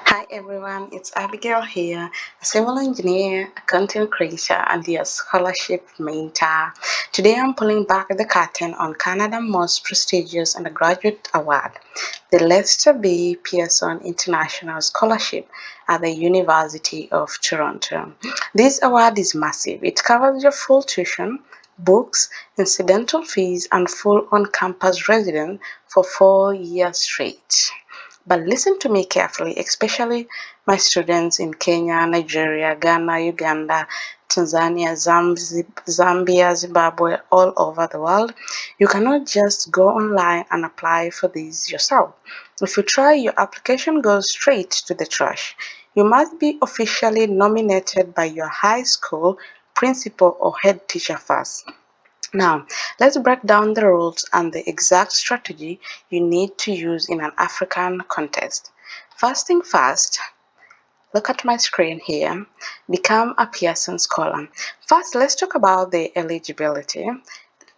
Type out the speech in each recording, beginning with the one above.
Hi everyone, it's Abigail here, a civil engineer, a content creator, and your scholarship mentor. Today I'm pulling back the curtain on Canada's most prestigious undergraduate award, the Lester B. Pearson International Scholarship at the University of Toronto. This award is massive. It covers your full tuition, books, incidental fees, and full on-campus residence for 4 years straight. But listen to me carefully, especially my students in Kenya, Nigeria, Ghana, Uganda, Tanzania, Zambia, Zimbabwe, all over the world. You cannot just go online and apply for these yourself. If you try, your application goes straight to the trash. You must be officially nominated by your high school principal or head teacher first. Now, let's break down the rules and the exact strategy you need to use in an African context. First thing first, look at my screen here. Become a Pearson Scholar. First, let's talk about the eligibility.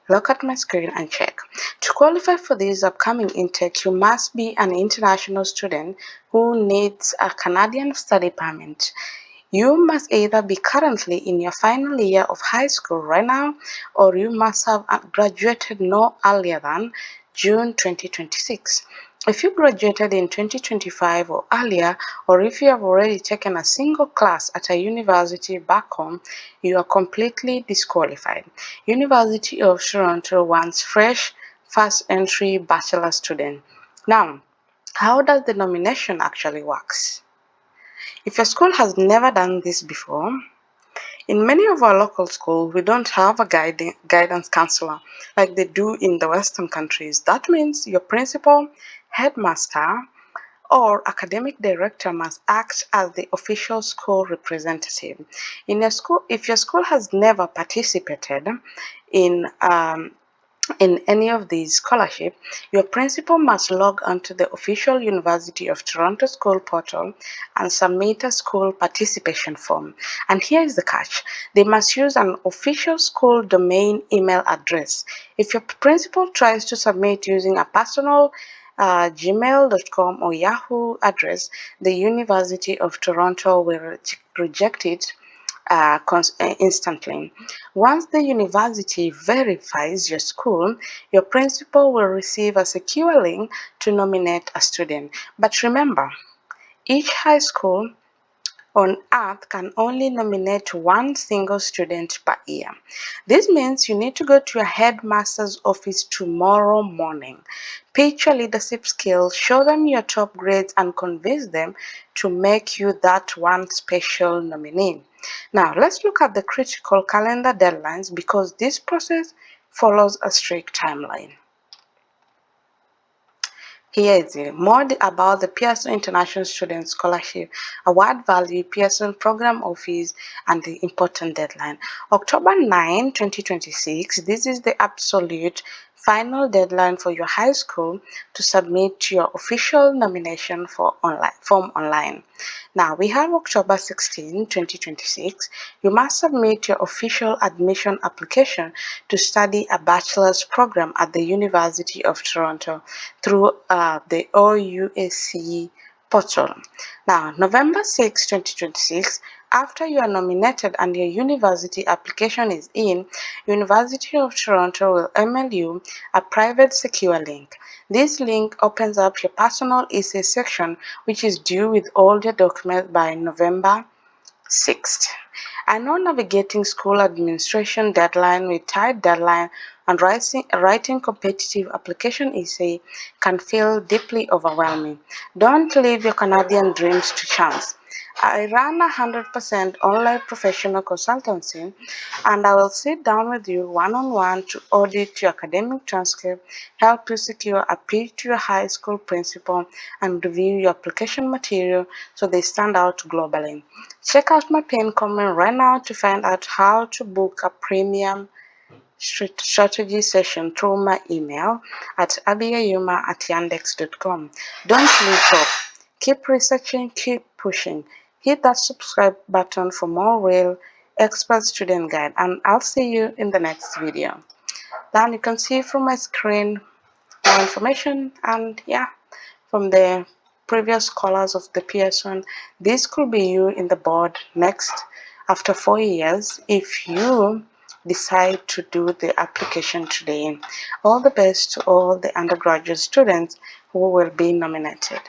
Look at my screen and check. To qualify for this upcoming intake, you must be an international student who needs a Canadian study permit. You must either be currently in your final year of high school right now, or you must have graduated no earlier than June 2026. If you graduated in 2025 or earlier, or if you have already taken a single class at a university back home, you are completely disqualified. University of Toronto wants fresh, first entry bachelor student. Now, how does the nomination actually works? If your school has never done this before, in many of our local schools, we don't have a guidance counselor like they do in the Western countries. That means your principal, headmaster, or academic director must act as the official school representative. In your school, if your school has never participated in any of these scholarships, your principal must log onto the official University of Toronto school portal and submit a school participation form. And here is the catch. They must use an official school domain email address. If your principal tries to submit using a personal gmail.com or Yahoo address, the University of Toronto will reject it instantly. Once the university verifies your school, your principal will receive a secure link to nominate a student. But remember, each high school on earth can only nominate one single student per year. This means you need to go to your headmaster's office tomorrow morning. Pitch your leadership skills, show them your top grades, and convince them to make you that one special nominee. Now, let's look at the critical calendar deadlines because this process follows a strict timeline. Here is it. More about the Pearson International Student Scholarship, award value, Pearson Program Office, and the important deadline. October 9, 2026, this is the absolute final deadline for your high school to submit your official nomination for form online. Now, we have October 16, 2026. You must submit your official admission application to study a bachelor's program at the University of Toronto through the OUAC portal. Now, November 6, 2026, after you are nominated and your university application is in, University of Toronto will email you a private secure link. This link opens up your personal essay section, which is due with all your documents by November 6th. I know navigating school administration deadline with tight deadline and writing competitive application essay can feel deeply overwhelming. Don't leave your Canadian dreams to chance. I run 100% online professional consultancy, and I will sit down with you one-on-one to audit your academic transcript, help you secure a pitch to your high school principal, and review your application material so they stand out globally. Check out my pinned comment right now to find out how to book a premium strategy session through my email at abigail@yandex.com. Don't lose hope. Keep researching, keep pushing. Hit that subscribe button for more real expert student guide, and I'll see you in the next video. Then you can see from my screen more information, and yeah, from there previous scholars of the Pearson. This could be you in the board next after 4 years if you decide to do the application today. All the best to all the undergraduate students who will be nominated.